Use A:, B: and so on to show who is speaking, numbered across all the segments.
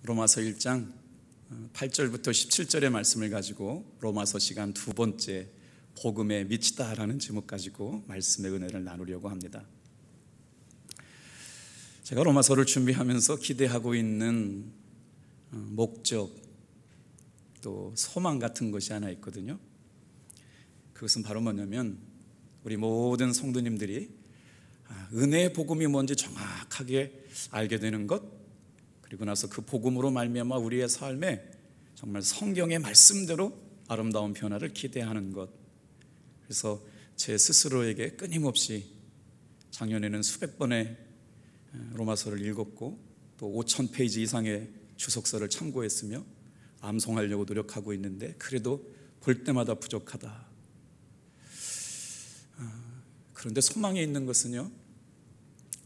A: 로마서 1장 8절부터 17절의 말씀을 가지고 로마서 시간 두 번째 복음에 미치다라는 제목 가지고 말씀의 은혜를 나누려고 합니다. 제가 로마서를 준비하면서 기대하고 있는 목적 또 소망 같은 것이 하나 있거든요. 그것은 바로 뭐냐면 우리 모든 성도님들이 은혜의 복음이 뭔지 정확하게 알게 되는 것, 그리고 나서 그 복음으로 말미암아 우리의 삶에 정말 성경의 말씀대로 아름다운 변화를 기대하는 것. 그래서 제 스스로에게 끊임없이 작년에는 수백 번의 로마서를 읽었고 또 5,000페이지 이상의 주석서를 참고했으며 암송하려고 노력하고 있는데 그래도 볼 때마다 부족하다. 그런데 소망이 있는 것은요,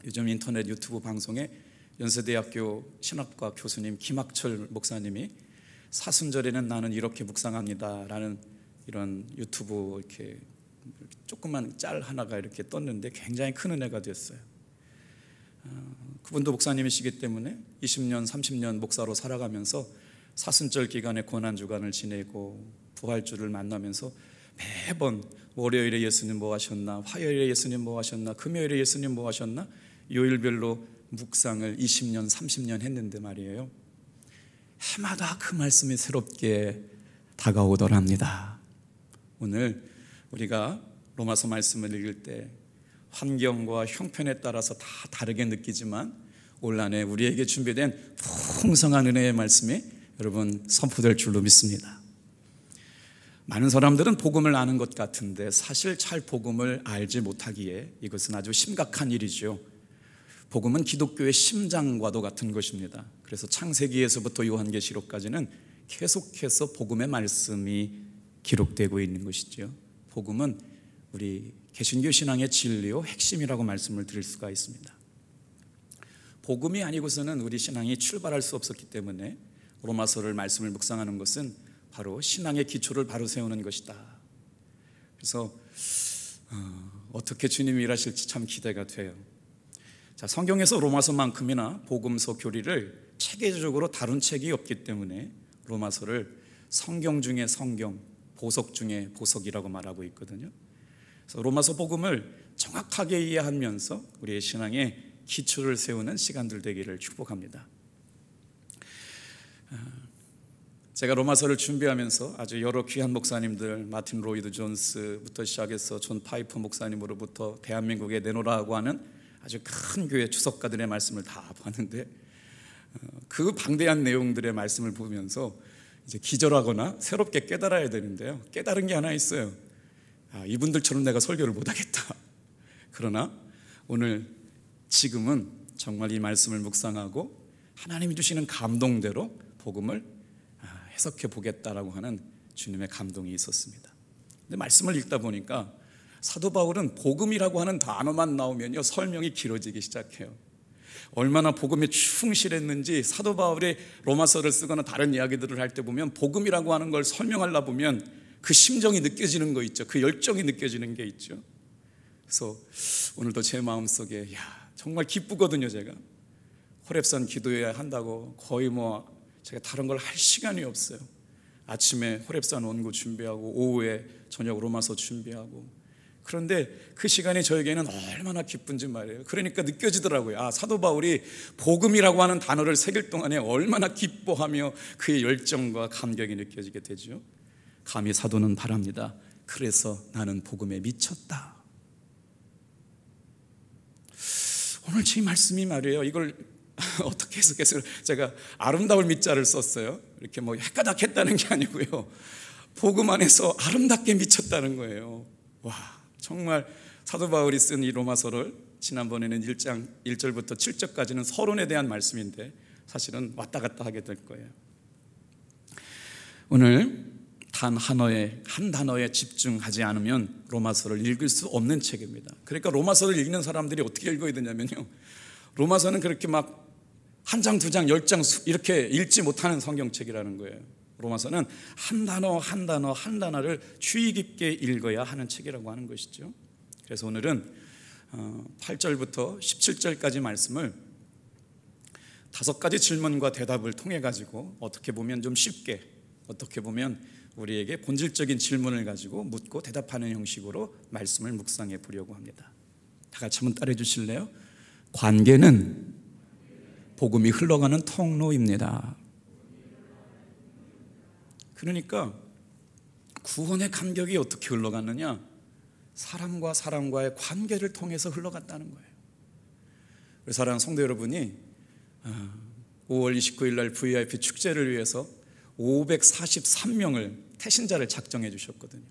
A: 요즘 인터넷 유튜브 방송에 연세대학교 신학과 교수님 김학철 목사님이 사순절에는 나는 이렇게 묵상합니다 라는 이런 유튜브 이렇게 조그만 짤 하나가 이렇게 떴는데 굉장히 큰 은혜가 됐어요. 그분도 목사님이시기 때문에 20년 30년 목사로 살아가면서 사순절 기간에 고난주간을 지내고 부활주를 만나면서 매번 월요일에 예수님 뭐 하셨나, 화요일에 예수님 뭐 하셨나, 금요일에 예수님 뭐 하셨나, 요일별로 묵상을 20년 30년 했는데 말이에요, 해마다 그 말씀이 새롭게 다가오더랍니다. 오늘 우리가 로마서 말씀을 읽을 때 환경과 형편에 따라서 다 다르게 느끼지만 올 한해 우리에게 준비된 풍성한 은혜의 말씀이 여러분 선포될 줄로 믿습니다. 많은 사람들은 복음을 아는 것 같은데 사실 잘 복음을 알지 못하기에 이것은 아주 심각한 일이죠. 복음은 기독교의 심장과도 같은 것입니다. 그래서 창세기에서부터 요한계시록까지는 계속해서 복음의 말씀이 기록되고 있는 것이죠. 복음은 우리 개신교 신앙의 진리요 핵심이라고 말씀을 드릴 수가 있습니다. 복음이 아니고서는 우리 신앙이 출발할 수 없었기 때문에 로마서를 말씀을 묵상하는 것은 바로 신앙의 기초를 바로 세우는 것이다. 그래서 어떻게 주님이 일하실지 참 기대가 돼요. 자, 성경에서 로마서만큼이나 복음서 교리를 체계적으로 다룬 책이 없기 때문에 로마서를 성경 중에 성경, 보석 중에 보석이라고 말하고 있거든요. 그래서 로마서 복음을 정확하게 이해하면서 우리의 신앙의 기초를 세우는 시간들 되기를 축복합니다. 제가 로마서를 준비하면서 아주 여러 귀한 목사님들, 마틴 로이드 존스부터 시작해서 존 파이퍼 목사님으로부터 대한민국에 내노라고 하는 아주 큰 교회 주석가들의 말씀을 다 봤는데 그 방대한 내용들의 말씀을 보면서 이제 기절하거나 새롭게 깨달아야 되는데요, 깨달은 게 하나 있어요. 이분들처럼 내가 설교를 못하겠다. 그러나 오늘 지금은 정말 이 말씀을 묵상하고 하나님이 주시는 감동대로 복음을 해석해 보겠다라고 하는 주님의 감동이 있었습니다. 근데 말씀을 읽다 보니까 사도 바울은 복음이라고 하는 단어만 나오면요 설명이 길어지기 시작해요. 얼마나 복음에 충실했는지 사도 바울이 로마서를 쓰거나 다른 이야기들을 할 때 보면 복음이라고 하는 걸 설명하려 보면 그 심정이 느껴지는 거 있죠. 그 열정이 느껴지는 게 있죠. 그래서 오늘도 제 마음속에 정말 기쁘거든요. 제가 호렙산 기도해야 한다고 거의 제가 다른 걸 할 시간이 없어요. 아침에 호렙산 원고 준비하고 오후에 저녁 로마서 준비하고, 그런데 그 시간이 저에게는 얼마나 기쁜지 말이에요. 그러니까 느껴지더라고요. 사도 바울이 복음이라고 하는 단어를 새길 동안에 얼마나 기뻐하며 그의 열정과 감격이 느껴지게 되죠. 감히 사도는 바랍니다. 그래서 나는 복음에 미쳤다. 오늘 제 말씀이 말이에요, 이걸 어떻게 해석해서 제가 아름다울 밑자를 썼어요. 이렇게 헷가닥했다는 게 아니고요, 복음 안에서 아름답게 미쳤다는 거예요. 와, 정말 사도 바울이 쓴 이 로마서를 지난번에는 1장 1절부터 7절까지는 서론에 대한 말씀인데 사실은 왔다 갔다 하게 될 거예요. 오늘 단 한 단어에 집중하지 않으면 로마서를 읽을 수 없는 책입니다. 그러니까 로마서를 읽는 사람들이 어떻게 읽어야 되냐면요, 로마서는 그렇게 한 장, 두 장, 10장 이렇게 읽지 못하는 성경책이라는 거예요. 로마서는 한 단어 한 단어 한 단어를 주의 깊게 읽어야 하는 책이라고 하는 것이죠. 그래서 오늘은 8절부터 17절까지 말씀을 5가지 질문과 대답을 통해 가지고 어떻게 보면 좀 쉽게, 어떻게 보면 우리에게 본질적인 질문을 가지고 묻고 대답하는 형식으로 말씀을 묵상해 보려고 합니다. 다 같이 한번 따라해 주실래요? 관계는 복음이 흘러가는 통로입니다. 그러니까 구원의 간격이 어떻게 흘러갔느냐? 사람과 사람과의 관계를 통해서 흘러갔다는 거예요. 우리 사랑하는 성도 여러분이 5월 29일 날 VIP 축제를 위해서 543명을 태신자를 작정해 주셨거든요.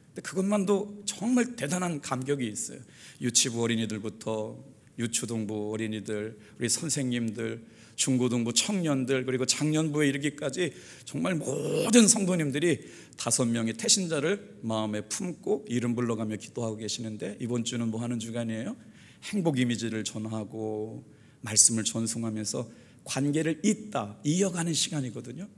A: 근데 그것만도 정말 대단한 감격이 있어요. 유치부 어린이들부터 유초등부 어린이들, 우리 선생님들, 중고등부 청년들, 그리고 작년부에 이르기까지 정말 모든 성도님들이 5명의 태신자를 마음에 품고 이름 불러가며 기도하고 계시는데, 이번 주는 뭐 하는 주간이에요? 행복 이미지를 전하고 말씀을 전송하면서 관계를 이어가는 시간이거든요.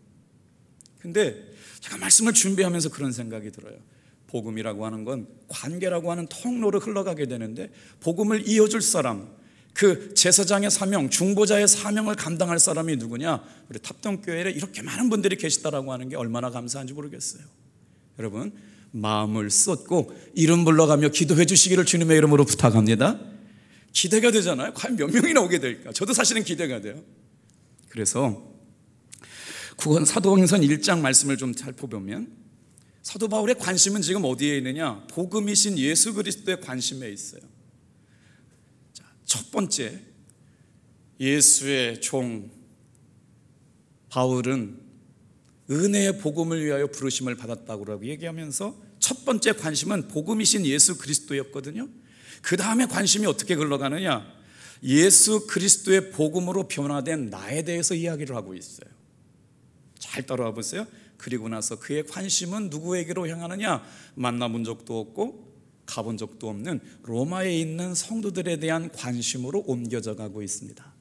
A: 근데 제가 말씀을 준비하면서 그런 생각이 들어요. 복음이라고 하는 건 관계라고 하는 통로로 흘러가게 되는데, 복음을 이어줄 사람, 그 제사장의 사명, 중보자의 사명을 감당할 사람이 누구냐? 우리 탑동교회에 이렇게 많은 분들이 계시다라고 하는 게 얼마나 감사한지 모르겠어요. 여러분, 마음을 쏟고 이름 불러가며 기도해 주시기를 주님의 이름으로 부탁합니다. 기대가 되잖아요. 과연 몇 명이나 오게 될까? 저도 사실은 기대가 돼요. 그래서 사도행전 1장 말씀을 좀 살펴보면 사도 바울의 관심은 지금 어디에 있느냐? 복음이신 예수 그리스도의 관심에 있어요. 자, 첫 번째, 예수의 종 바울은 은혜의 복음을 위하여 부르심을 받았다고 얘기하면서 첫 번째 관심은 복음이신 예수 그리스도였거든요. 그 다음에 관심이 어떻게 흘러가느냐? 예수 그리스도의 복음으로 변화된 나에 대해서 이야기를 하고 있어요. 잘 따라와 보세요. 그리고 나서 그의 관심은 누구에게로 향하느냐? 만나본 적도 없고 가본 적도 없는 로마에 있는 성도들에 대한 관심으로 옮겨져 가고 있습니다.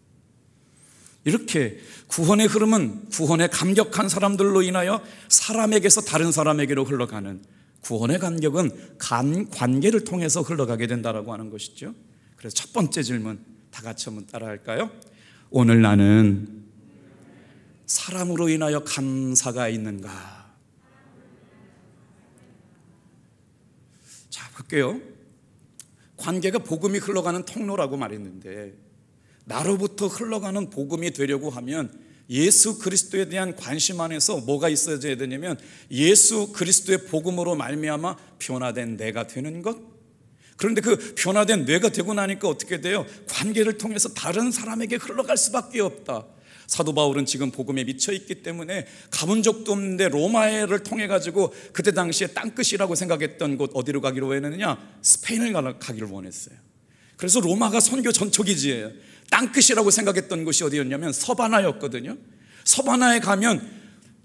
A: 이렇게 구원의 흐름은 구원에 감격한 사람들로 인하여 사람에게서 다른 사람에게로 흘러가는, 구원의 간격은 관계를 통해서 흘러가게 된다라고 하는 것이죠. 그래서 첫 번째 질문 다 같이 한번 따라할까요? 오늘 나는 사람으로 인하여 감사가 있는가? 자, 볼게요. 관계가 복음이 흘러가는 통로라고 말했는데, 나로부터 흘러가는 복음이 되려고 하면 예수 그리스도에 대한 관심 안에서 뭐가 있어야 되냐면, 예수 그리스도의 복음으로 말미암아 변화된 내가 되는 것. 그런데 그 변화된 뇌가 되고 나니까 어떻게 돼요? 관계를 통해서 다른 사람에게 흘러갈 수밖에 없다. 사도 바울은 지금 복음에 미쳐 있기 때문에 가본 적도 없는데 로마를 통해 가지고 그때 당시에 땅끝이라고 생각했던 곳 어디로 가기로 했느냐? 스페인을 가기를 원했어요. 그래서 로마가 선교 전초기지예요. 땅끝이라고 생각했던 곳이 어디였냐면 서바나였거든요. 서바나에 가면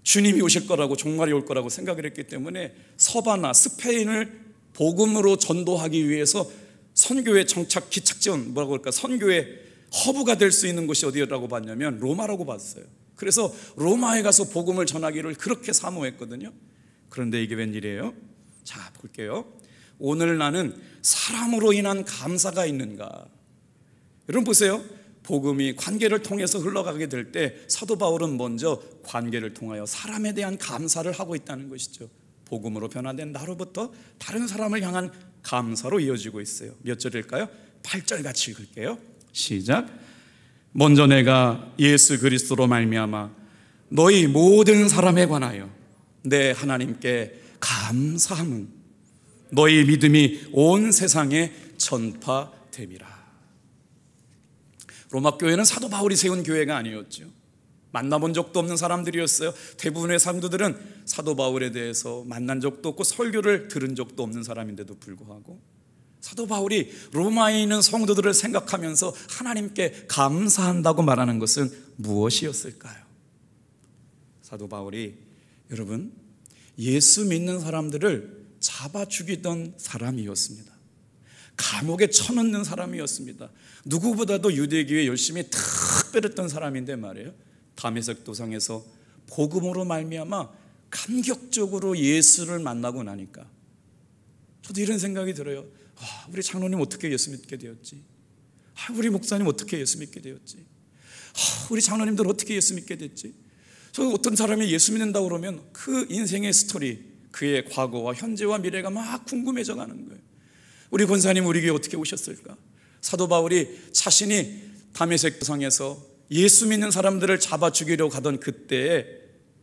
A: 주님이 오실 거라고, 종말이 올 거라고 생각을 했기 때문에 서바나, 스페인을 복음으로 전도하기 위해서 선교의 정착 기착지원, 뭐라고 할까, 선교의 허브가 될 수 있는 곳이 어디라고 봤냐면 로마라고 봤어요. 그래서 로마에 가서 복음을 전하기를 그렇게 사모했거든요. 그런데 이게 웬일이에요? 자, 볼게요. 오늘 나는 사람으로 인한 감사가 있는가? 여러분 보세요. 복음이 관계를 통해서 흘러가게 될 때 사도 바울은 먼저 관계를 통하여 사람에 대한 감사를 하고 있다는 것이죠. 복음으로 변화된 나로부터 다른 사람을 향한 감사로 이어지고 있어요. 몇 절일까요? 8절 같이 읽을게요. 시작. 먼저 내가 예수 그리스도로 말미암아 너희 모든 사람에 관하여 내 하나님께 감사함은 너희 믿음이 온 세상에 전파됨이라. 로마 교회는 사도 바울이 세운 교회가 아니었죠. 만나본 적도 없는 사람들이었어요. 대부분의 성도들은 사도 바울에 대해서 만난 적도 없고 설교를 들은 적도 없는 사람인데도 불구하고 사도 바울이 로마에 있는 성도들을 생각하면서 하나님께 감사한다고 말하는 것은 무엇이었을까요? 사도 바울이, 여러분, 예수 믿는 사람들을 잡아 죽이던 사람이었습니다. 감옥에 쳐넣는 사람이었습니다. 누구보다도 유대교에 열심히 특별했던 사람인데 말이에요. 다메섹 도상에서 복음으로 말미암아 감격적으로 예수를 만나고 나니까 저도 이런 생각이 들어요. 우리 장로님 어떻게 예수 믿게 되었지? 우리 목사님 어떻게 예수 믿게 되었지? 우리 장로님들 어떻게 예수 믿게 됐지? 저 어떤 사람이 예수 믿는다고 그러면 그 인생의 스토리, 그의 과거와 현재와 미래가 막 궁금해져 가는 거예요. 우리 권사님 우리 교회 어떻게 오셨을까? 사도 바울이 자신이 다메섹 성에서 예수 믿는 사람들을 잡아 죽이려 가던 그때에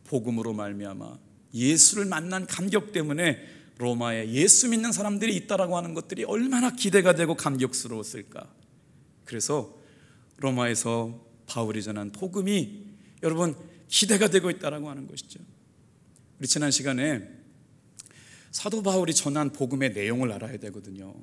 A: 복음으로 말미암아 예수를 만난 감격 때문에 로마에 예수 믿는 사람들이 있다라고 하는 것들이 얼마나 기대가 되고 감격스러웠을까. 그래서 로마에서 바울이 전한 복음이 여러분 기대가 되고 있다라고 하는 것이죠. 우리 지난 시간에 사도 바울이 전한 복음의 내용을 알아야 되거든요.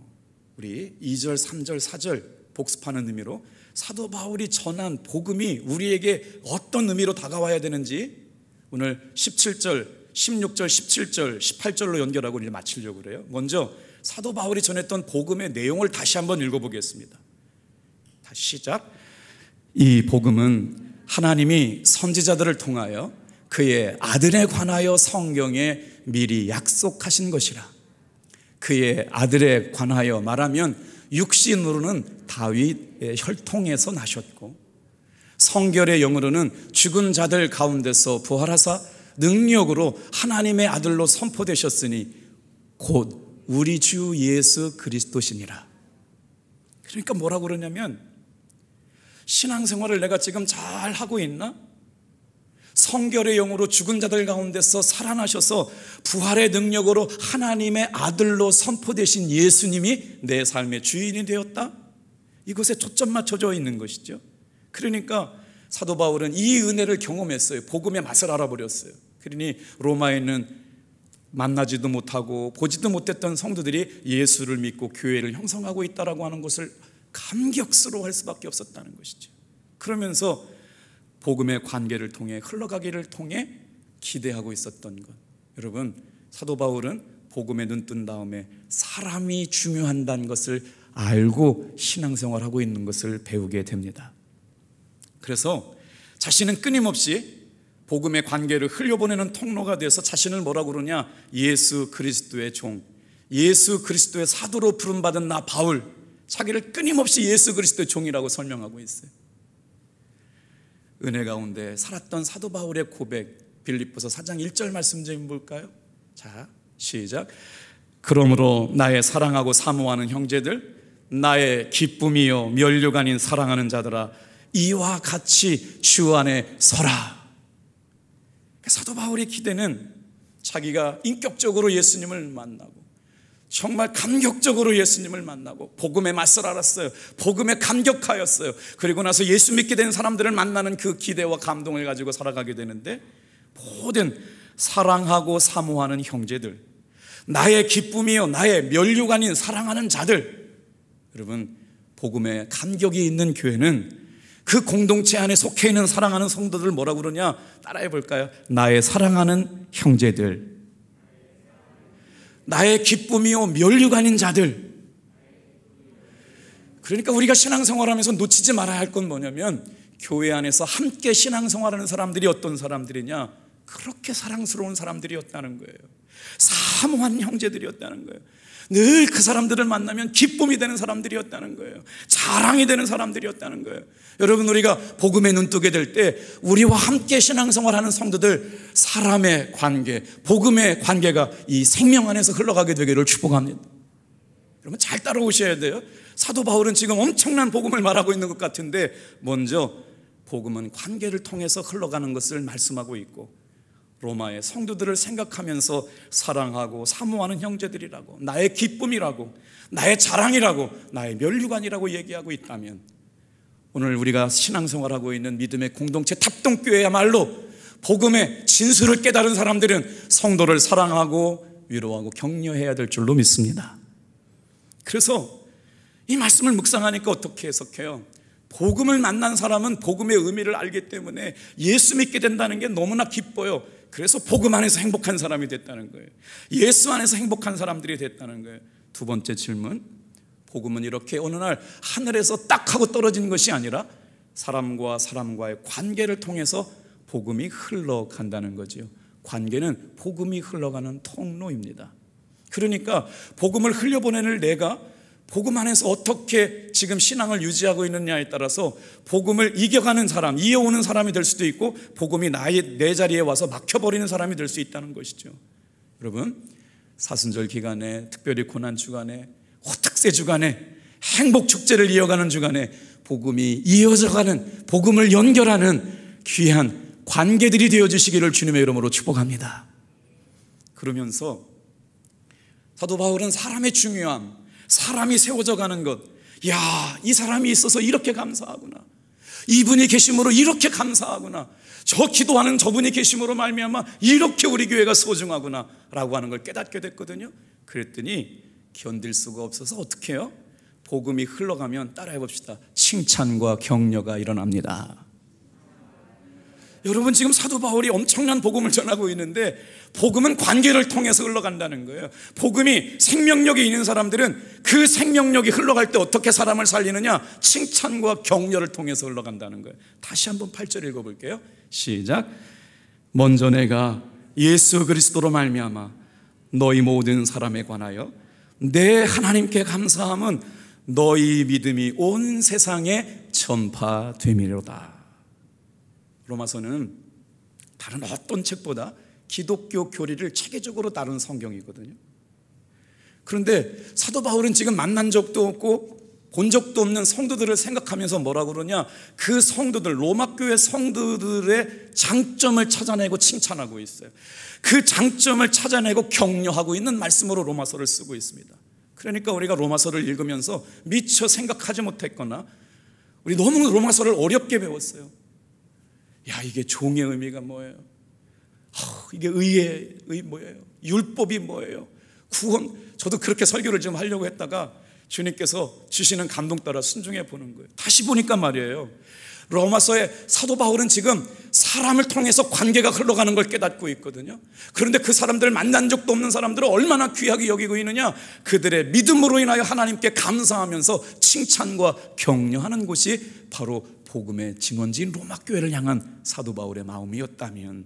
A: 우리 2절, 3절, 4절 복습하는 의미로 사도 바울이 전한 복음이 우리에게 어떤 의미로 다가와야 되는지 오늘 17절, 16절, 17절, 18절로 연결하고 이제 마치려고 그래요. 먼저 사도 바울이 전했던 복음의 내용을 다시 한번 읽어보겠습니다. 다시 시작. 이 복음은 하나님이 선지자들을 통하여 그의 아들에 관하여 성경에 미리 약속하신 것이라. 그의 아들에 관하여 말하면 육신으로는 다윗의 혈통에서 나셨고 성결의 영으로는 죽은 자들 가운데서 부활하사 능력으로 하나님의 아들로 선포되셨으니 곧 우리 주 예수 그리스도시니라. 그러니까 뭐라고 그러냐면 신앙생활을 내가 지금 잘 하고 있나? 성결의 영으로 죽은 자들 가운데서 살아나셔서 부활의 능력으로 하나님의 아들로 선포되신 예수님이 내 삶의 주인이 되었다? 이것에 초점 맞춰져 있는 것이죠. 그러니까 사도 바울은 이 은혜를 경험했어요. 복음의 맛을 알아버렸어요. 그러니 로마에 있는 만나지도 못하고 보지도 못했던 성도들이 예수를 믿고 교회를 형성하고 있다라고 하는 것을 감격스러워할 수밖에 없었다는 것이죠. 그러면서 복음의 관계를 통해 흘러가기를 통해 기대하고 있었던 것. 여러분, 사도 바울은 복음에 눈뜬 다음에 사람이 중요하다는 것을 알고 신앙생활하고 있는 것을 배우게 됩니다. 그래서 자신은 끊임없이 복음의 관계를 흘려보내는 통로가 돼서 자신을 뭐라고 그러냐? 예수 그리스도의 종, 예수 그리스도의 사도로 부름받은 나 바울, 자기를 끊임없이 예수 그리스도의 종이라고 설명하고 있어요. 은혜 가운데 살았던 사도 바울의 고백, 빌립보서 4장 1절 말씀 좀 볼까요? 자, 시작. 그러므로 나의 사랑하고 사모하는 형제들, 나의 기쁨이요 면류관인 사랑하는 자들아, 이와 같이 주 안에 서라. 사도 바울의 기대는 자기가 인격적으로 예수님을 만나고 정말 감격적으로 예수님을 만나고 복음의 맛을 알았어요. 복음에 감격하였어요. 그리고 나서 예수 믿게 된 사람들을 만나는 그 기대와 감동을 가지고 살아가게 되는데, 모든 사랑하고 사모하는 형제들, 나의 기쁨이요 나의 면류관인 사랑하는 자들. 여러분, 복음에 감격이 있는 교회는 그 공동체 안에 속해 있는 사랑하는 성도들 뭐라고 그러냐? 따라해 볼까요? 나의 사랑하는 형제들, 나의 기쁨이요 면류관인 자들. 그러니까 우리가 신앙생활하면서 놓치지 말아야 할 건 뭐냐면, 교회 안에서 함께 신앙생활하는 사람들이 어떤 사람들이냐? 그렇게 사랑스러운 사람들이었다는 거예요. 사모한 형제들이었다는 거예요. 늘 그 사람들을 만나면 기쁨이 되는 사람들이었다는 거예요. 자랑이 되는 사람들이었다는 거예요. 여러분, 우리가 복음에 눈뜨게 될 때 우리와 함께 신앙생활하는 성도들, 사람의 관계, 복음의 관계가 이 생명 안에서 흘러가게 되기를 축복합니다. 여러분, 잘 따라오셔야 돼요. 사도 바울은 지금 엄청난 복음을 말하고 있는 것 같은데, 먼저 복음은 관계를 통해서 흘러가는 것을 말씀하고 있고, 로마의 성도들을 생각하면서 사랑하고 사모하는 형제들이라고, 나의 기쁨이라고, 나의 자랑이라고, 나의 면류관이라고 얘기하고 있다면, 오늘 우리가 신앙생활하고 있는 믿음의 공동체 탑동교회야말로 복음의 진수를 깨달은 사람들은 성도를 사랑하고 위로하고 격려해야 될 줄로 믿습니다. 그래서 이 말씀을 묵상하니까 어떻게 해석해요? 복음을 만난 사람은 복음의 의미를 알기 때문에 예수 믿게 된다는 게 너무나 기뻐요. 그래서 복음 안에서 행복한 사람이 됐다는 거예요. 예수 안에서 행복한 사람들이 됐다는 거예요. 두 번째 질문, 복음은 이렇게 어느 날 하늘에서 딱 하고 떨어진 것이 아니라 사람과 사람과의 관계를 통해서 복음이 흘러간다는 거죠. 관계는 복음이 흘러가는 통로입니다. 그러니까 복음을 흘려보내는 내가 복음 안에서 어떻게 지금 신앙을 유지하고 있느냐에 따라서 복음을 이겨가는 사람, 이어오는 사람이 될 수도 있고 복음이 내 자리에 와서 막혀버리는 사람이 될 수 있다는 것이죠. 여러분, 사순절 기간에, 특별히 고난 주간에, 호특세 주간에, 행복 축제를 이어가는 주간에 복음이 이어져가는, 복음을 연결하는 귀한 관계들이 되어주시기를 주님의 이름으로 축복합니다. 그러면서 사도 바울은 사람의 중요함, 사람이 세워져 가는 것, 이 사람이 있어서 이렇게 감사하구나, 이분이 계심으로 이렇게 감사하구나, 저 기도하는 저분이 계심으로 말미암아 이렇게 우리 교회가 소중하구나 라고 하는 걸 깨닫게 됐거든요. 그랬더니 견딜 수가 없어서 어떻게 해요? 복음이 흘러가면 따라해 봅시다. 칭찬과 격려가 일어납니다. 여러분, 지금 사도 바울이 엄청난 복음을 전하고 있는데 복음은 관계를 통해서 흘러간다는 거예요. 복음이 생명력이 있는 사람들은 그 생명력이 흘러갈 때 어떻게 사람을 살리느냐? 칭찬과 격려를 통해서 흘러간다는 거예요. 다시 한번 8절 읽어볼게요. 시작. 먼저 내가 예수 그리스도로 말미암아 너희 모든 사람에 관하여 내 하나님께 감사함은 너희 믿음이 온 세상에 전파됨이로다. 로마서는 다른 어떤 책보다 기독교 교리를 체계적으로 다룬 성경이거든요. 그런데 사도 바울은 지금 만난 적도 없고 본 적도 없는 성도들을 생각하면서 뭐라고 그러냐? 그 성도들, 로마 교회 성도들의 장점을 찾아내고 칭찬하고 있어요. 그 장점을 찾아내고 격려하고 있는 말씀으로 로마서를 쓰고 있습니다. 그러니까 우리가 로마서를 읽으면서 미처 생각하지 못했거나 우리 너무 로마서를 어렵게 배웠어요. 이게 종의 의미가 뭐예요? 이게 의의 뭐예요? 율법이 뭐예요? 구원. 저도 그렇게 설교를 좀 하려고 했다가 주님께서 주시는 감동 따라 순종해 보는 거예요. 다시 보니까 말이에요, 로마서에 사도 바울은 지금 사람을 통해서 관계가 흘러가는 걸 깨닫고 있거든요. 그런데 그 사람들, 만난 적도 없는 사람들을 얼마나 귀하게 여기고 있느냐? 그들의 믿음으로 인하여 하나님께 감사하면서 칭찬과 격려하는 곳이 바로 복음의 증언지인 로마 교회를 향한 사도 바울의 마음이었다면,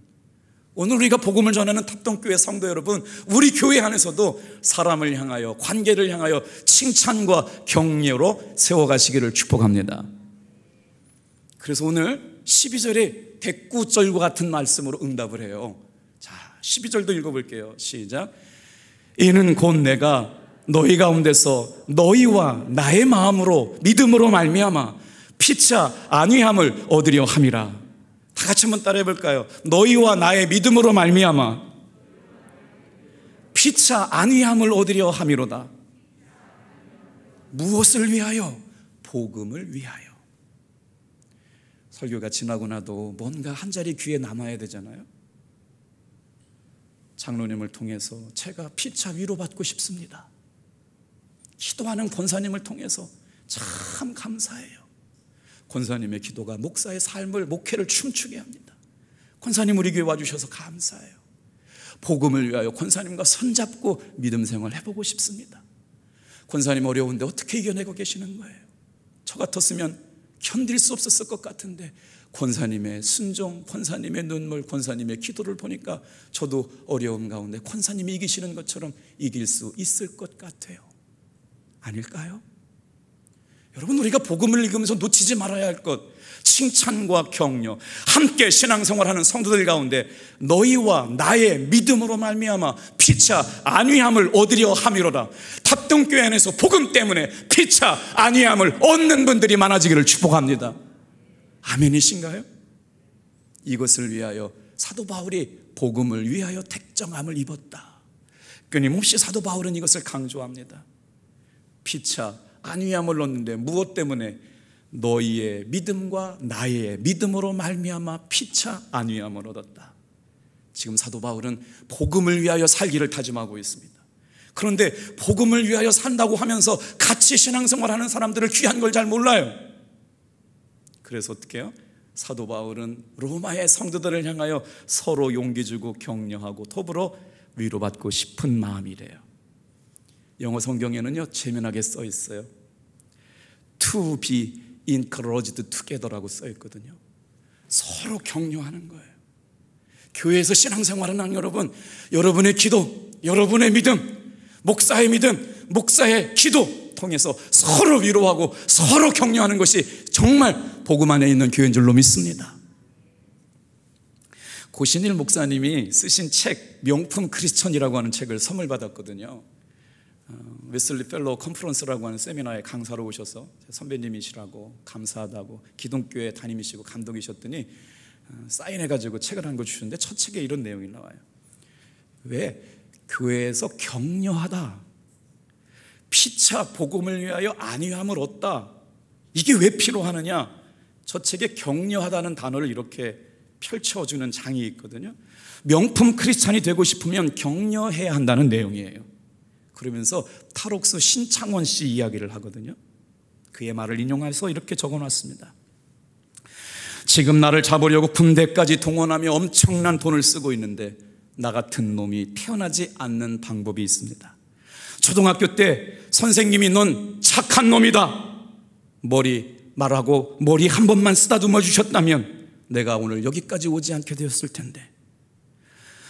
A: 오늘 우리가 복음을 전하는 탑동교회 성도 여러분, 우리 교회 안에서도 사람을 향하여, 관계를 향하여 칭찬과 격려로 세워가시기를 축복합니다. 그래서 오늘 12절에 대꾸절과 같은 말씀으로 응답을 해요. 자, 12절도 읽어볼게요. 시작. 이는 곧 내가 너희 가운데서 너희와 나의 마음으로 믿음으로 말미암아 피차 안위함을 얻으려 함이라. 다 같이 한번 따라해 볼까요? 너희와 나의 믿음으로 말미암아 피차 안위함을 얻으려 함이로다. 무엇을 위하여? 복음을 위하여. 설교가 지나고 나도 뭔가 한 자리 귀에 남아야 되잖아요. 장로님을 통해서 제가 피차 위로받고 싶습니다. 기도하는 권사님을 통해서 참 감사해요. 권사님의 기도가 목사의 삶을, 목회를 춤추게 합니다. 권사님 우리 교회 와주셔서 감사해요. 복음을 위하여 권사님과 손잡고 믿음 생활 해보고 싶습니다. 권사님 어려운데 어떻게 이겨내고 계시는 거예요? 저 같았으면 견딜 수 없었을 것 같은데 권사님의 순종, 권사님의 눈물, 권사님의 기도를 보니까 저도 어려움 가운데 권사님이 이기시는 것처럼 이길 수 있을 것 같아요. 아닐까요? 여러분, 우리가 복음을 읽으면서 놓치지 말아야 할 것, 칭찬과 격려, 함께 신앙생활하는 성도들 가운데 너희와 나의 믿음으로 말미암아 피차 안위함을 얻으려 함이로다. 탑동교회 안에서 복음 때문에 피차 안위함을 얻는 분들이 많아지기를 축복합니다. 아멘이신가요? 이것을 위하여 사도 바울이 복음을 위하여 택정함을 입었다. 끊임없이 사도 바울은 이것을 강조합니다. 피차 안위함을 얻는데 무엇 때문에? 너희의 믿음과 나의 믿음으로 말미암아 피차 안위함을 얻었다. 지금 사도 바울은 복음을 위하여 살기를 다짐하고 있습니다. 그런데 복음을 위하여 산다고 하면서 같이 신앙생활하는 사람들을 귀한 걸 잘 몰라요. 그래서 어떻게 해요? 사도 바울은 로마의 성도들을 향하여 서로 용기 주고 격려하고 더불어 위로받고 싶은 마음이래요. 영어 성경에는요 재미나게 써 있어요. To be encouraged together라고 써 있거든요. 서로 격려하는 거예요. 교회에서 신앙생활하는 여러분, 여러분의 기도, 여러분의 믿음, 목사의 믿음, 목사의 기도 통해서 서로 위로하고 서로 격려하는 것이 정말 복음 안에 있는 교회인 줄로 믿습니다. 고신일 목사님이 쓰신 책 명품 크리스천이라고 하는 책을 선물 받았거든요. 웨슬리 펠로우 컨퍼런스라고 하는 세미나에 강사로 오셔서 선배님이시라고 감사하다고 기독교회 담임이시고 감독이셨더니 사인해가지고 책을 한 거 주셨는데 첫 책에 이런 내용이 나와요. 왜? 교회에서 격려하다, 피차 복음을 위하여 안위함을 얻다, 이게 왜 필요하느냐? 저 책에 격려하다는 단어를 이렇게 펼쳐주는 장이 있거든요. 명품 크리스찬이 되고 싶으면 격려해야 한다는 내용이에요. 그러면서 탈옥수 신창원 씨 이야기를 하거든요. 그의 말을 인용해서 이렇게 적어놨습니다. 지금 나를 잡으려고 군대까지 동원하며 엄청난 돈을 쓰고 있는데 나 같은 놈이 태어나지 않는 방법이 있습니다. 초등학교 때 선생님이 넌 착한 놈이다 말하고 머리 한 번만 쓰다듬어 주셨다면 내가 오늘 여기까지 오지 않게 되었을 텐데,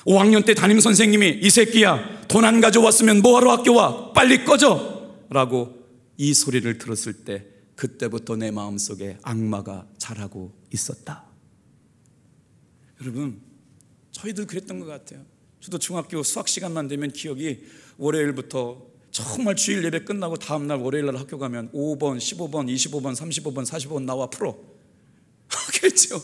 A: 5학년 때 담임 선생님이 이 새끼야 돈 안 가져왔으면 뭐하러 학교 와, 빨리 꺼져 라고 이 소리를 들었을 때 그때부터 내 마음속에 악마가 자라고 있었다. 여러분, 저희도 그랬던 것 같아요. 저도 중학교 수학 시간만 되면 기억이, 월요일부터 정말 주일 예배 끝나고 다음날 월요일날 학교 가면 5번, 15번, 25번, 35번, 45번 나와 풀어. 그랬죠.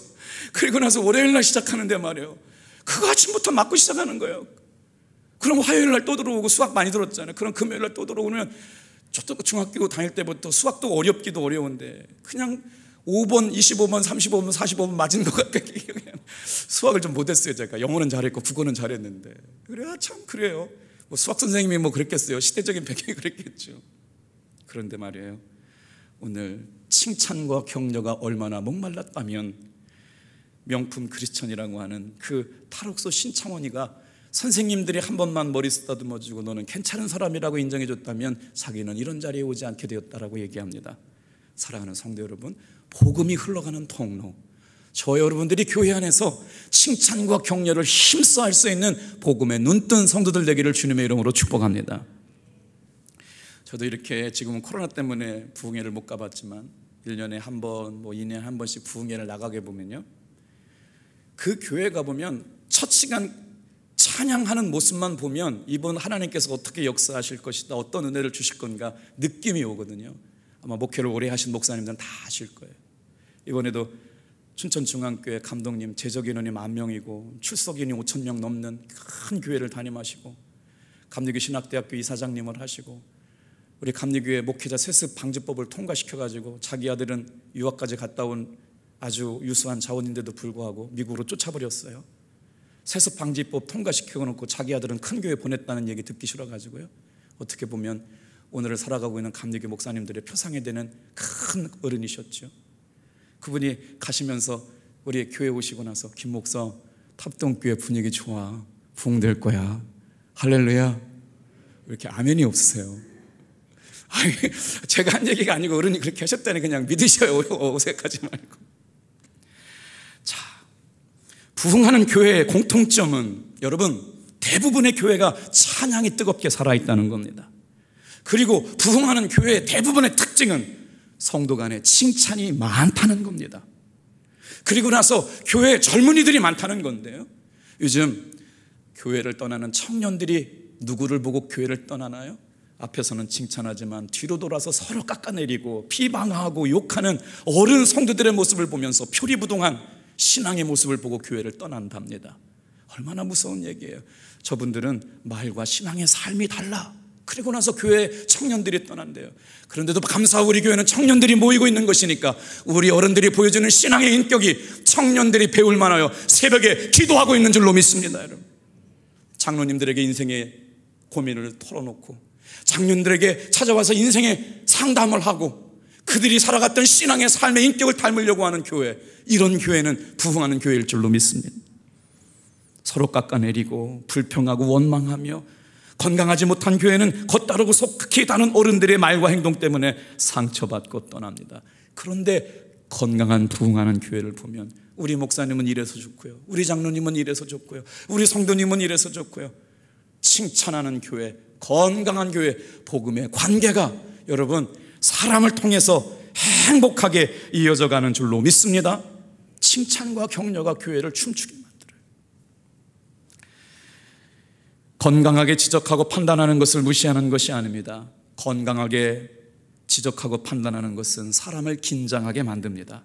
A: 그리고 나서 월요일날 시작하는데 말이에요, 그거 아침부터 맞고 시작하는 거예요. 그럼 화요일날 또 들어오고 수학 많이 들었잖아요. 그럼 금요일날 또 들어오면, 저도 중학교 다닐 때부터 수학도 어렵기도 어려운데 그냥 5번, 25번, 35번, 45번 맞은 것 같아요. 수학을 좀 못했어요. 제가 영어는 잘했고 국어는 잘했는데. 그래야 참 그래요. 뭐 수학 선생님이 뭐 그랬겠어요. 시대적인 배경이 그랬겠죠. 그런데 말이에요, 오늘 칭찬과 격려가 얼마나 목말랐다면 명품 크리스천이라고 하는 그 탈옥소 신창원이가 선생님들이 한 번만 머리 쓰다듬어주고 너는 괜찮은 사람이라고 인정해줬다면 자기는 이런 자리에 오지 않게 되었다라고 얘기합니다. 사랑하는 성도 여러분, 복음이 흘러가는 통로, 저 여러분들이 교회 안에서 칭찬과 격려를 힘써 할 수 있는 복음의 눈뜬 성도들 되기를 주님의 이름으로 축복합니다. 저도 이렇게 지금은 코로나 때문에 부흥회를 못 가봤지만 1년에 한 번, 2년에 한 번씩 부흥회를 나가게 보면요, 그 교회 가보면 첫 시간 찬양하는 모습만 보면 이번 하나님께서 어떻게 역사하실 것이다, 어떤 은혜를 주실 건가 느낌이 오거든요. 아마 목회를 오래 하신 목사님들은 다 아실 거예요. 이번에도 춘천중앙교회 감독님 재적 인원이 10,000명이고 출석 인원이 5,000명 넘는 큰 교회를 담임하시고, 감리교 신학대학교 이사장님을 하시고, 우리 감리교회 목회자 세습 방지법을 통과시켜가지고 자기 아들은 유학까지 갔다 온 아주 유수한 자원인데도 불구하고 미국으로 쫓아버렸어요. 세습 방지법 통과시켜놓고 자기 아들은 큰 교회 보냈다는 얘기 듣기 싫어가지고요. 어떻게 보면 오늘을 살아가고 있는 감리교 목사님들의 표상이 되는 큰 어른이셨죠. 그분이 가시면서 우리 교회 오시고 나서, 김 목사, 탑동교회 분위기 좋아, 부흥될 거야, 할렐루야, 왜 이렇게 아멘이 없으세요? 아니, 제가 한 얘기가 아니고 어른이 그렇게 하셨다니 그냥 믿으셔요. 어색하지 말고. 자, 부흥하는 교회의 공통점은 여러분, 대부분의 교회가 찬양이 뜨겁게 살아있다는 겁니다. 그리고 부흥하는 교회의 대부분의 특징은 성도 간에 칭찬이 많다는 겁니다. 그리고 나서 교회에 젊은이들이 많다는 건데요, 요즘 교회를 떠나는 청년들이 누구를 보고 교회를 떠나나요? 앞에서는 칭찬하지만 뒤로 돌아서 서로 깎아내리고 비방하고 욕하는 어른 성도들의 모습을 보면서 표리부동한 신앙의 모습을 보고 교회를 떠난답니다. 얼마나 무서운 얘기예요. 저분들은 말과 신앙의 삶이 달라. 그리고 나서 교회 청년들이 떠난대요. 그런데도 감사하고 우리 교회는 청년들이 모이고 있는 것이니까 우리 어른들이 보여주는 신앙의 인격이 청년들이 배울 만하여 새벽에 기도하고 있는 줄로 믿습니다. 여러분, 장로님들에게 인생의 고민을 털어놓고 장년들에게 찾아와서 인생의 상담을 하고 그들이 살아갔던 신앙의 삶의 인격을 닮으려고 하는 교회, 이런 교회는 부흥하는 교회일 줄로 믿습니다. 서로 깎아내리고 불평하고 원망하며 건강하지 못한 교회는 겉다르고 속히 다른 어른들의 말과 행동 때문에 상처받고 떠납니다. 그런데 건강한 부흥하는 교회를 보면 우리 목사님은 이래서 좋고요, 우리 장로님은 이래서 좋고요, 우리 성도님은 이래서 좋고요, 칭찬하는 교회, 건강한 교회, 복음의 관계가 여러분 사람을 통해서 행복하게 이어져 가는 줄로 믿습니다. 칭찬과 격려가 교회를 춤추게 만들어요. 건강하게 지적하고 판단하는 것을 무시하는 것이 아닙니다. 건강하게 지적하고 판단하는 것은 사람을 긴장하게 만듭니다.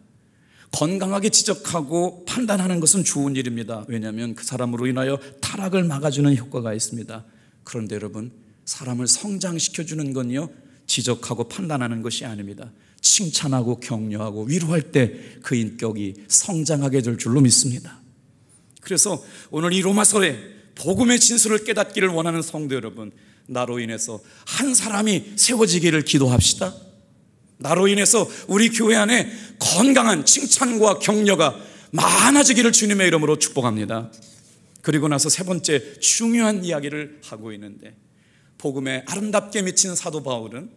A: 건강하게 지적하고 판단하는 것은 좋은 일입니다. 왜냐하면 그 사람으로 인하여 타락을 막아주는 효과가 있습니다. 그런데 여러분, 사람을 성장시켜주는 건요, 지적하고 판단하는 것이 아닙니다. 칭찬하고 격려하고 위로할 때 그 인격이 성장하게 될 줄로 믿습니다. 그래서 오늘 이 로마서에 복음의 진수를 깨닫기를 원하는 성도 여러분, 나로 인해서 한 사람이 세워지기를 기도합시다. 나로 인해서 우리 교회 안에 건강한 칭찬과 격려가 많아지기를 주님의 이름으로 축복합니다. 그리고 나서 세 번째 중요한 이야기를 하고 있는데, 복음에 아름답게 미친 사도 바울은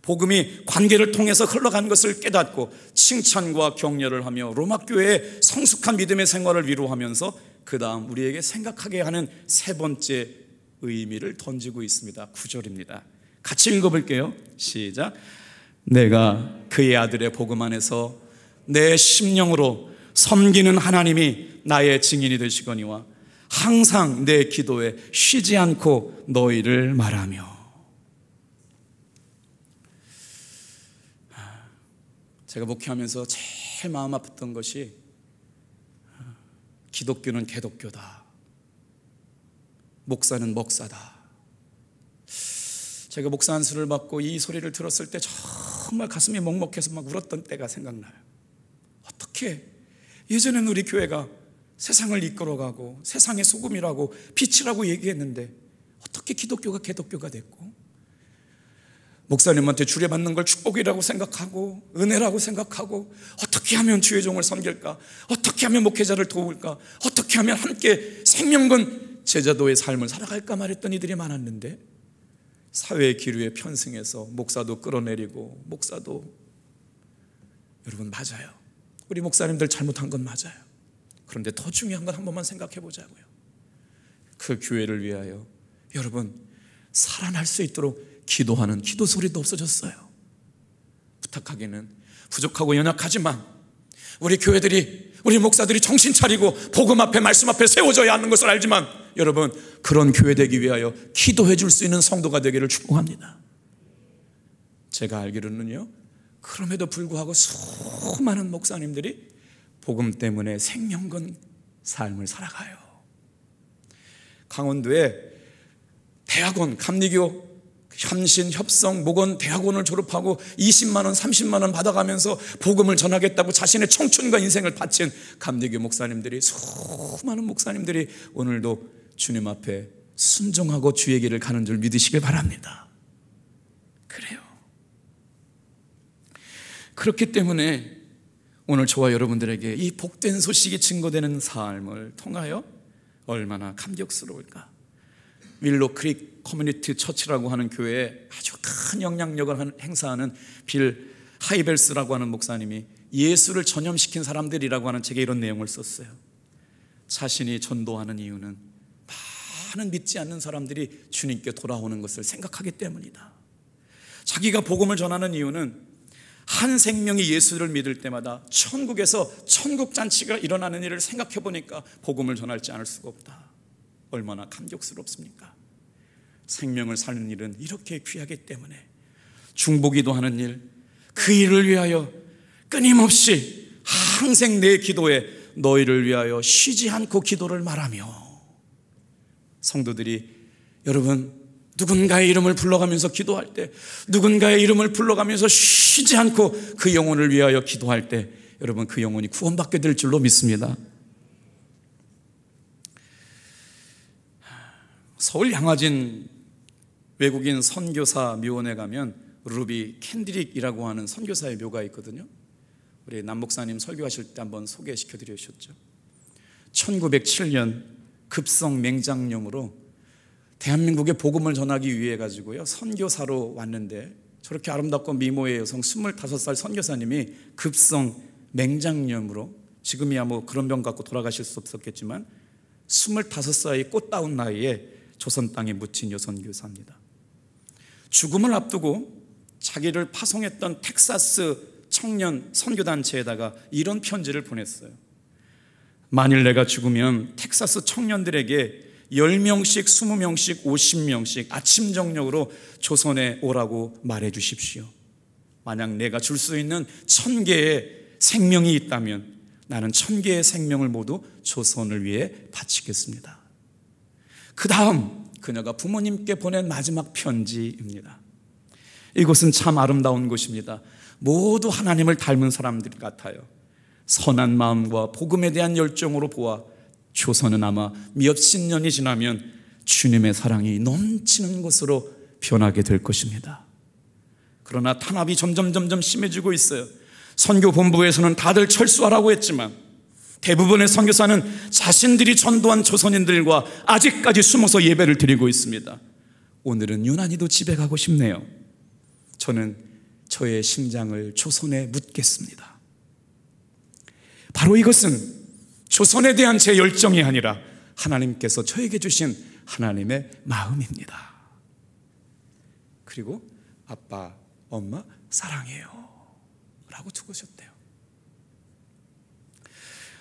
A: 복음이 관계를 통해서 흘러간 것을 깨닫고 칭찬과 격려를 하며 로마 교회의 성숙한 믿음의 생활을 위로하면서 그 다음 우리에게 생각하게 하는 세 번째 의미를 던지고 있습니다. 9절입니다. 같이 읽어볼게요. 시작. 내가 그의 아들의 복음 안에서 내 심령으로 섬기는 하나님이 나의 증인이 되시거니와 항상 내 기도에 쉬지 않고 너희를 말하며. 제가 목회하면서 제일 마음 아팠던 것이 기독교는 개독교다, 목사는 목사다. 제가 목사 안수를 받고 이 소리를 들었을 때 정말 가슴이 먹먹해서 막 울었던 때가 생각나요. 어떻게 예전에는 우리 교회가 세상을 이끌어가고 세상의 소금이라고 빛이라고 얘기했는데 어떻게 기독교가 개독교가 됐고, 목사님한테 주례받는 걸 축복이라고 생각하고 은혜라고 생각하고 어떻게 하면 주의 종을 섬길까, 어떻게 하면 목회자를 도울까, 어떻게 하면 함께 생명건 제자도의 삶을 살아갈까 말했던 이들이 많았는데, 사회의 기류에 편승해서 목사도 끌어내리고, 목사도, 여러분 맞아요. 우리 목사님들 잘못한 건 맞아요. 그런데 더 중요한 건 한 번만 생각해 보자고요. 그 교회를 위하여 여러분 살아날 수 있도록 기도하는 기도 소리도 없어졌어요. 부탁하기는 부족하고 연약하지만 우리 교회들이, 우리 목사들이 정신 차리고 복음 앞에 말씀 앞에 세워져야 하는 것을 알지만, 여러분 그런 교회 되기 위하여 기도해 줄 수 있는 성도가 되기를 축복합니다. 제가 알기로는요, 그럼에도 불구하고 수많은 목사님들이 복음 때문에 생명건 삶을 살아가요. 강원도에 대학원, 감리교 현신, 협성, 목원 대학원을 졸업하고 20만 원, 30만 원 받아가면서 복음을 전하겠다고 자신의 청춘과 인생을 바친 감리교 목사님들이, 수많은 목사님들이 오늘도 주님 앞에 순종하고 주의 길을 가는 줄 믿으시길 바랍니다. 그래요. 그렇기 때문에 오늘 저와 여러분들에게 이 복된 소식이 증거되는 삶을 통하여 얼마나 감격스러울까. 윌로 크릭 커뮤니티 처치라고 하는 교회에 아주 큰 영향력을 행사하는 빌 하이벨스라고 하는 목사님이 예수를 전염시킨 사람들이라고 하는 책에 이런 내용을 썼어요. 자신이 전도하는 이유는 많은 믿지 않는 사람들이 주님께 돌아오는 것을 생각하기 때문이다. 자기가 복음을 전하는 이유는 한 생명이 예수를 믿을 때마다 천국에서 천국잔치가 일어나는 일을 생각해 보니까 복음을 전할지 않을 수가 없다. 얼마나 감격스럽습니까? 생명을 사는 일은 이렇게 귀하기 때문에 중보기도 하는 일, 그 일을 위하여 끊임없이 항상 내 기도에 너희를 위하여 쉬지 않고 기도를 말하며, 성도들이 여러분 누군가의 이름을 불러가면서 기도할 때, 누군가의 이름을 불러가면서 쉬지 않고 그 영혼을 위하여 기도할 때, 여러분 그 영혼이 구원받게 될 줄로 믿습니다. 서울 양화진 외국인 선교사 묘원에 가면 루비 캔드릭이라고 하는 선교사의 묘가 있거든요. 우리 남 목사님 설교하실 때 한번 소개시켜 드리셨죠. 1907년 급성 맹장염으로 대한민국에 복음을 전하기 위해 가지고요 선교사로 왔는데, 저렇게 아름답고 미모의 여성 25살 선교사님이 급성 맹장염으로, 지금이야 뭐 그런 병 갖고 돌아가실 수 없었겠지만 25살의 꽃다운 나이에 조선 땅에 묻힌 여선교사입니다. 죽음을 앞두고 자기를 파송했던 텍사스 청년 선교단체에다가 이런 편지를 보냈어요. 만일 내가 죽으면 텍사스 청년들에게 10명씩, 20명씩, 50명씩 아침 저녁으로 조선에 오라고 말해 주십시오. 만약 내가 줄 수 있는 1000개의 생명이 있다면 나는 1000개의 생명을 모두 조선을 위해 바치겠습니다. 그 다음 그녀가 부모님께 보낸 마지막 편지입니다. 이곳은 참 아름다운 곳입니다. 모두 하나님을 닮은 사람들 같아요. 선한 마음과 복음에 대한 열정으로 보아 조선은 아마 몇십 년이 지나면 주님의 사랑이 넘치는 곳으로 변하게 될 것입니다. 그러나 탄압이 점점 심해지고 있어요. 선교본부에서는 다들 철수하라고 했지만 대부분의 선교사는 자신들이 전도한 조선인들과 아직까지 숨어서 예배를 드리고 있습니다. 오늘은 유난히도 집에 가고 싶네요. 저는 저의 심장을 조선에 묻겠습니다. 바로 이것은 조선에 대한 제 열정이 아니라 하나님께서 저에게 주신 하나님의 마음입니다. 그리고 아빠, 엄마 사랑해요 라고 죽으셨대요.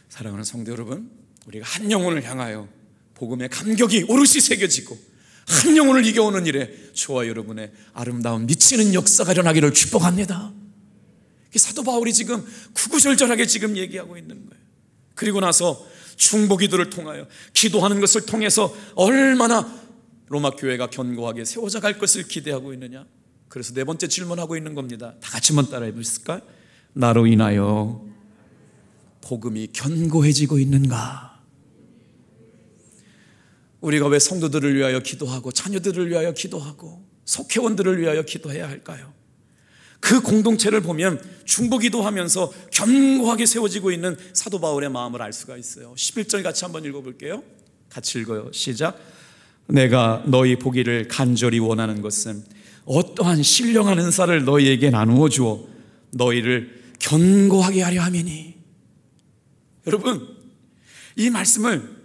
A: 사랑하는 성도 여러분, 우리가 한 영혼을 향하여 복음의 감격이 오롯이 새겨지고 한 영혼을 이겨오는 일에 저와 여러분의 아름다운 미치는 역사가 일어나기를 축복합니다. 사도 바울이 지금 구구절절하게 지금 얘기하고 있는 거예요. 그리고 나서 중보기도를 통하여 기도하는 것을 통해서 얼마나 로마 교회가 견고하게 세워져 갈 것을 기대하고 있느냐. 그래서 네 번째 질문하고 있는 겁니다. 다 같이 한번 따라해 보실까요? 나로 인하여 복음이 견고해지고 있는가? 우리가 왜 성도들을 위하여 기도하고 자녀들을 위하여 기도하고 속회원들을 위하여 기도해야 할까요? 그 공동체를 보면 중보기도하면서 견고하게 세워지고 있는 사도 바울의 마음을 알 수가 있어요. 11절 같이 한번 읽어볼게요. 같이 읽어요. 시작. 내가 너희 보기를 간절히 원하는 것은 어떠한 신령한 은사를 너희에게 나누어 주어 너희를 견고하게 하려 함이니. 여러분, 이 말씀을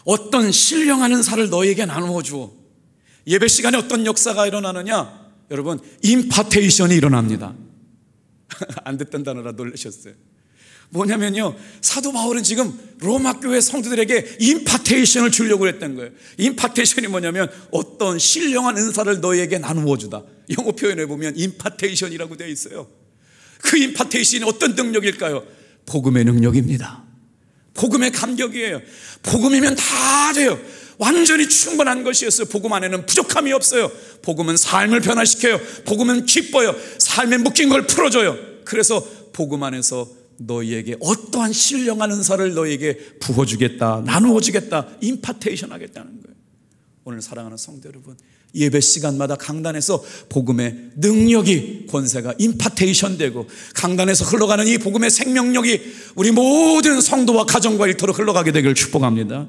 A: 어떤 신령한 은사를 너희에게 나누어 주어, 예배 시간에 어떤 역사가 일어나느냐? 여러분, 임파테이션이 일어납니다. 안 듣던 단어라 놀라셨어요. 뭐냐면요, 사도 바울은 지금 로마 교회 성도들에게 임파테이션을 주려고 했던 거예요. 임파테이션이 뭐냐면 어떤 신령한 은사를 너희에게 나누어 주다. 영어 표현에 보면 임파테이션이라고 되어 있어요. 그 임파테이션이 어떤 능력일까요? 복음의 능력입니다. 복음의 감격이에요. 복음이면 다 돼요. 완전히 충분한 것이었어요. 복음 안에는 부족함이 없어요. 복음은 삶을 변화시켜요. 복음은 기뻐요. 삶에 묶인 걸 풀어줘요. 그래서 복음 안에서 너희에게 어떠한 신령한 은사를 너희에게 부어주겠다, 나누어주겠다, 임파테이션 하겠다는 거예요. 오늘 사랑하는 성도 여러분, 예배 시간마다 강단에서 복음의 능력이, 권세가 임파테이션 되고 강단에서 흘러가는 이 복음의 생명력이 우리 모든 성도와 가정과 일터로 흘러가게 되기를 축복합니다.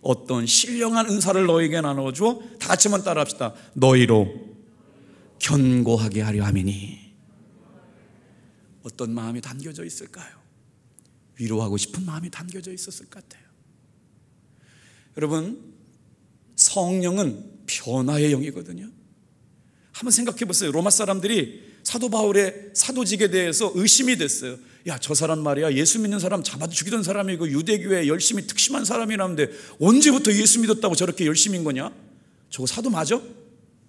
A: 어떤 신령한 은사를 너희에게 나눠주어, 다 같이 한번 따라합시다. 너희로 견고하게 하려 함이니. 어떤 마음이 담겨져 있을까요? 위로하고 싶은 마음이 담겨져 있었을 것 같아요. 여러분, 성령은 변화의 영이거든요. 한번 생각해 보세요. 로마 사람들이 사도 바울의 사도직에 대해서 의심이 됐어요. 야, 저 사람 말이야, 예수 믿는 사람 잡아도 죽이던 사람이고 유대교에 열심히 특심한 사람이라는데 언제부터 예수 믿었다고 저렇게 열심인 거냐? 저거 사도 맞아?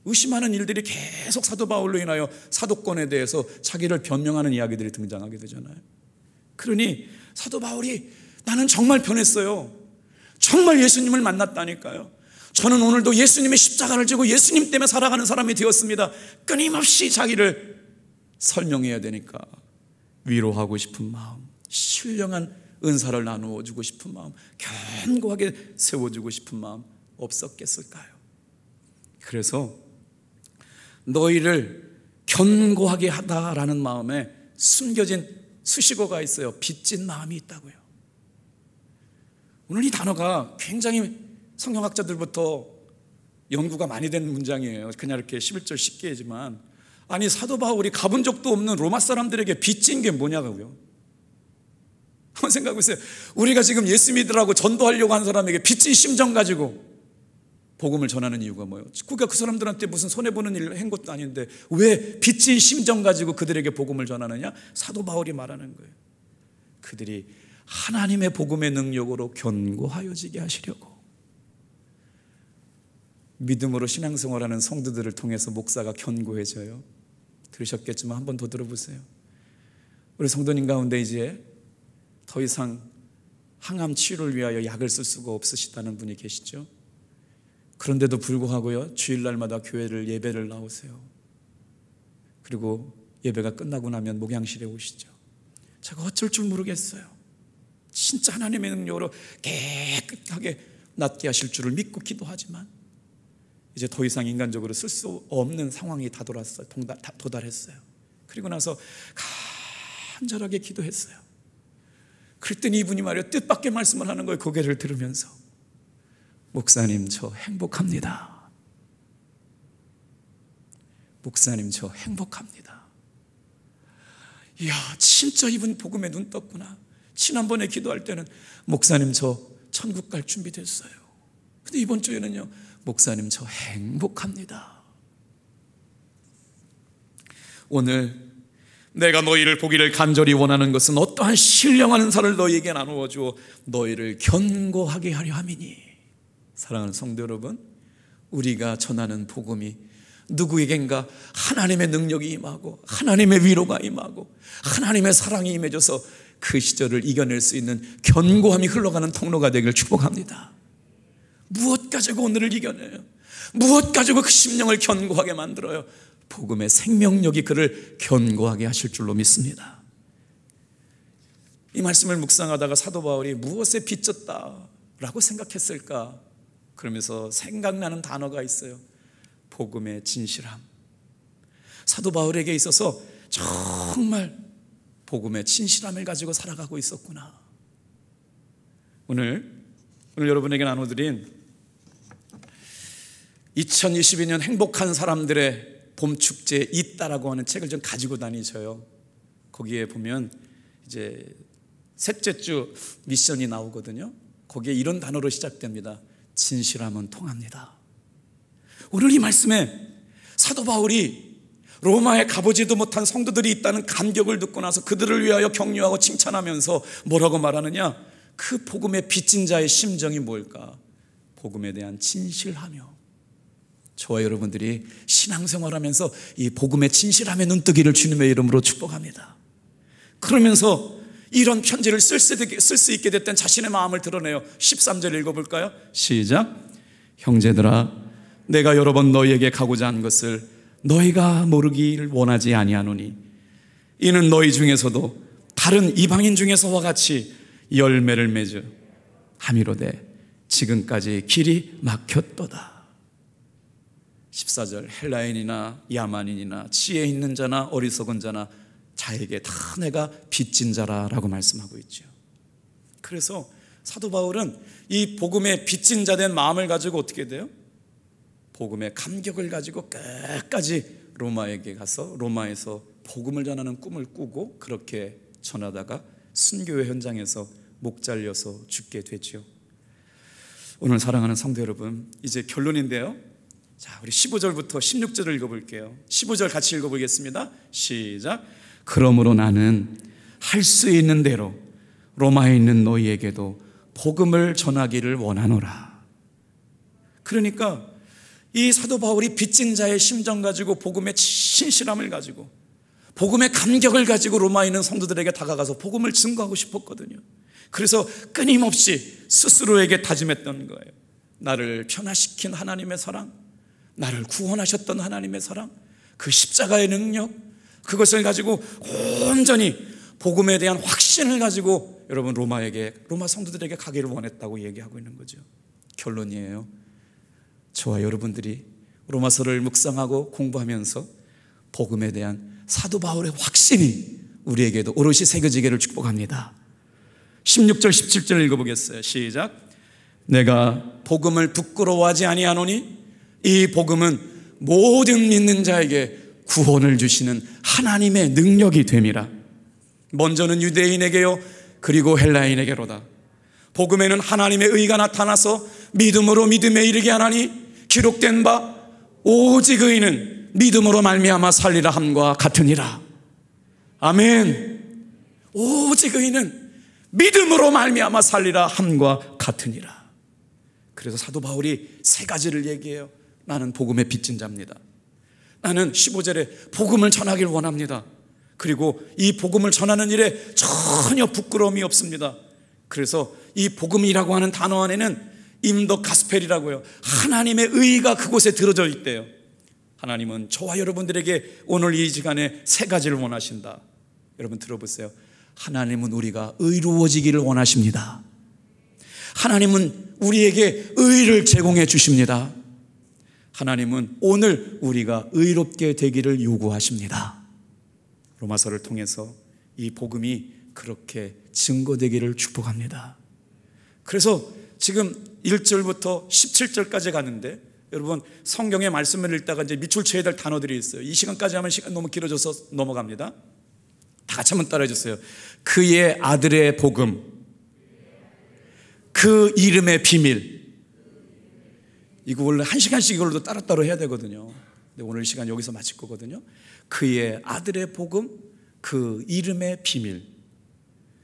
A: 의심하는 일들이 계속 사도 바울로 인하여 사도권에 대해서 자기를 변명하는 이야기들이 등장하게 되잖아요. 그러니 사도 바울이 나는 정말 변했어요. 정말 예수님을 만났다니까요. 저는 오늘도 예수님의 십자가를 지고 예수님 때문에 살아가는 사람이 되었습니다. 끊임없이 자기를 설명해야 되니까 위로하고 싶은 마음, 신령한 은사를 나누어 주고 싶은 마음, 견고하게 세워주고 싶은 마음 없었겠을까요? 그래서 너희를 견고하게 하다라는 마음에 숨겨진 수식어가 있어요. 빚진 마음이 있다고요. 오늘 이 단어가 굉장히 성경학자들부터 연구가 많이 된 문장이에요. 그냥 이렇게 11절 쉽게 하지만, 아니 사도 바울이 가본 적도 없는 로마 사람들에게 빚진 게 뭐냐고요. 한번 생각해 보세요. 우리가 지금 예수 믿으라고 전도하려고 한 사람에게 빚진 심정 가지고 복음을 전하는 이유가 뭐예요? 그러니까 그 사람들한테 무슨 손해보는 일을 한 것도 아닌데 왜 빚진 심정 가지고 그들에게 복음을 전하느냐? 사도 바울이 말하는 거예요. 그들이 하나님의 복음의 능력으로 견고하여지게 하시려고. 믿음으로 신앙생활하는 성도들을 통해서 목사가 견고해져요. 들으셨겠지만 한 번 더 들어보세요. 우리 성도님 가운데 이제 더 이상 항암 치료를 위하여 약을 쓸 수가 없으시다는 분이 계시죠. 그런데도 불구하고요, 주일날마다 교회를 예배를 나오세요. 그리고 예배가 끝나고 나면 목양실에 오시죠. 제가 어쩔 줄 모르겠어요. 진짜 하나님의 능력으로 깨끗하게 낫게 하실 줄을 믿고 기도하지만 이제 더 이상 인간적으로 쓸 수 없는 상황이 도달했어요. 그리고 나서 간절하게 기도했어요. 그랬더니 이분이 말이요, 뜻밖의 말씀을 하는 거예요. 고개를 들으면서, 목사님 저 행복합니다. 목사님 저 행복합니다. 이야, 진짜 이분 복음에 눈 떴구나. 지난번에 기도할 때는 목사님 저 천국 갈 준비 됐어요. 근데 이번 주에는요, 목사님 저 행복합니다. 오늘 내가 너희를 보기를 간절히 원하는 것은 어떠한 신령한 은사를 너희에게 나누어 주어 너희를 견고하게 하려 함이니. 사랑하는 성도 여러분, 우리가 전하는 복음이 누구에겐가 하나님의 능력이 임하고 하나님의 위로가 임하고 하나님의 사랑이 임해져서 그 시절을 이겨낼 수 있는 견고함이 흘러가는 통로가 되길 축복합니다. 무엇 가지고 오늘을 이겨내요? 무엇 가지고 그 심령을 견고하게 만들어요? 복음의 생명력이 그를 견고하게 하실 줄로 믿습니다. 이 말씀을 묵상하다가 사도 바울이 무엇에 빚졌다라고 생각했을까? 그러면서 생각나는 단어가 있어요. 복음의 진실함. 사도 바울에게 있어서 정말 복음의 진실함을 가지고 살아가고 있었구나. 오늘 여러분에게 나눠드린 2022년 행복한 사람들의 봄축제에 있다라고 하는 책을 좀 가지고 다니셔요. 거기에 보면 이제 셋째 주 미션이 나오거든요. 거기에 이런 단어로 시작됩니다. 진실함은 통합니다. 오늘 이 말씀에 사도 바울이 로마에 가보지도 못한 성도들이 있다는 감격을 듣고 나서 그들을 위하여 격려하고 칭찬하면서 뭐라고 말하느냐? 그 복음의 빚진 자의 심정이 뭘까? 복음에 대한 진실하며. 저와 여러분들이 신앙생활하면서 이 복음의 진실함에 눈뜨기를 주님의 이름으로 축복합니다. 그러면서 이런 편지를 쓸 수 있게 됐던 자신의 마음을 드러내요. 13절 읽어볼까요? 시작. 형제들아, 내가 여러 번 너희에게 가고자 한 것을 너희가 모르길 원하지 아니하노니 이는 너희 중에서도 다른 이방인 중에서와 같이 열매를 맺어 함이로되 지금까지 길이 막혔도다. 14절. 헬라인이나 야만인이나 지혜 있는 자나 어리석은 자나 자에게 다 내가 빚진 자라라고 말씀하고 있죠. 그래서 사도 바울은 이 복음의 빚진 자 된 마음을 가지고 어떻게 돼요? 복음의 감격을 가지고 끝까지 로마에게 가서 로마에서 복음을 전하는 꿈을 꾸고 그렇게 전하다가 순교의 현장에서 목 잘려서 죽게 되죠. 오늘 사랑하는 성도 여러분, 이제 결론인데요. 자, 우리 15절부터 16절을 읽어볼게요. 15절 같이 읽어보겠습니다. 시작. 그러므로 나는 할 수 있는 대로 로마에 있는 너희에게도 복음을 전하기를 원하노라. 그러니까 이 사도 바울이 빚진 자의 심정 가지고 복음의 신실함을 가지고 복음의 감격을 가지고 로마에 있는 성도들에게 다가가서 복음을 증거하고 싶었거든요. 그래서 끊임없이 스스로에게 다짐했던 거예요. 나를 변화시킨 하나님의 사랑, 나를 구원하셨던 하나님의 사랑, 그 십자가의 능력, 그것을 가지고 온전히 복음에 대한 확신을 가지고 여러분 로마 성도들에게 가기를 원했다고 얘기하고 있는 거죠. 결론이에요. 저와 여러분들이 로마서를 묵상하고 공부하면서 복음에 대한 사도 바울의 확신이 우리에게도 오롯이 새겨지기를 축복합니다. 16절 17절 읽어보겠어요. 시작. 내가 복음을 부끄러워하지 아니하노니 이 복음은 모든 믿는 자에게 구원을 주시는 하나님의 능력이 됨이라. 먼저는 유대인에게요 그리고 헬라인에게로다. 복음에는 하나님의 의가 나타나서 믿음으로 믿음에 이르게 하나니 기록된 바 오직 의인은 믿음으로 말미암아 살리라 함과 같으니라. 아멘. 오직 의인은 믿음으로 말미암아 살리라 함과 같으니라. 그래서 사도 바울이 세 가지를 얘기해요. 나는 복음의 빚진 자입니다. 나는 15절에 복음을 전하길 원합니다. 그리고 이 복음을 전하는 일에 전혀 부끄러움이 없습니다. 그래서 이 복음이라고 하는 단어 안에는 임더 가스펠이라고요, 하나님의 의가 그곳에 들어져 있대요. 하나님은 저와 여러분들에게 오늘 이 시간에 세 가지를 원하신다. 여러분 들어보세요. 하나님은 우리가 의로워지기를 원하십니다. 하나님은 우리에게 의를 제공해 주십니다. 하나님은 오늘 우리가 의롭게 되기를 요구하십니다. 로마서를 통해서 이 복음이 그렇게 증거되기를 축복합니다. 그래서 지금 1절부터 17절까지 가는데, 여러분 성경의 말씀을 읽다가 이제 밑줄 쳐야 될 단어들이 있어요. 이 시간까지 하면 시간 너무 길어져서 넘어갑니다. 다 같이 한번 따라해 주세요. 그의 아들의 복음, 그 이름의 비밀. 이거 원래 한 시간씩 이걸로 따로따로 해야 되거든요. 근데 오늘 시간 여기서 마칠 거거든요. 그의 아들의 복음, 그 이름의 비밀.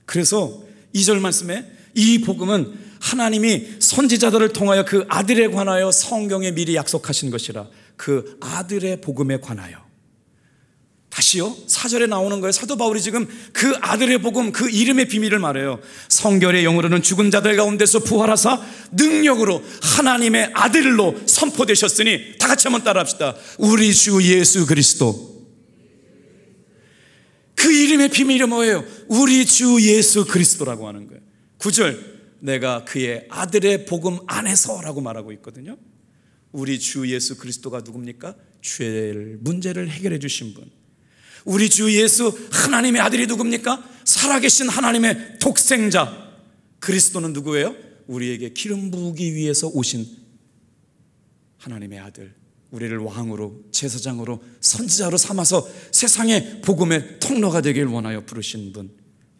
A: 그래서 2절 말씀에 이 복음은 하나님이 선지자들을 통하여 그 아들에 관하여 성경에 미리 약속하신 것이라. 그 아들의 복음에 관하여. 다시요, 4절에 나오는 거예요. 사도 바울이 지금 그 아들의 복음, 그 이름의 비밀을 말해요. 성결의 영으로는 죽은 자들 가운데서 부활하사 능력으로 하나님의 아들로 선포되셨으니, 다 같이 한번 따라합시다. 우리 주 예수 그리스도. 그 이름의 비밀이 뭐예요? 우리 주 예수 그리스도라고 하는 거예요. 9절, 내가 그의 아들의 복음 안에서라고 말하고 있거든요. 우리 주 예수 그리스도가 누굽니까? 죄의 문제를 해결해 주신 분. 우리 주 예수 하나님의 아들이 누굽니까? 살아계신 하나님의 독생자. 그리스도는 누구예요? 우리에게 기름 부으기 위해서 오신 하나님의 아들, 우리를 왕으로, 제사장으로, 선지자로 삼아서 세상의 복음의 통로가 되길 원하여 부르신 분.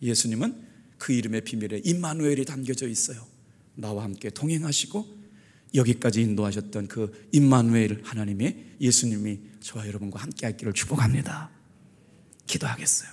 A: 예수님은 그 이름의 비밀에 임마누엘이 담겨져 있어요. 나와 함께 동행하시고 여기까지 인도하셨던 그 임마누엘 하나님의 예수님이 저와 여러분과 함께 할 길을 축복합니다. 기도하겠어요.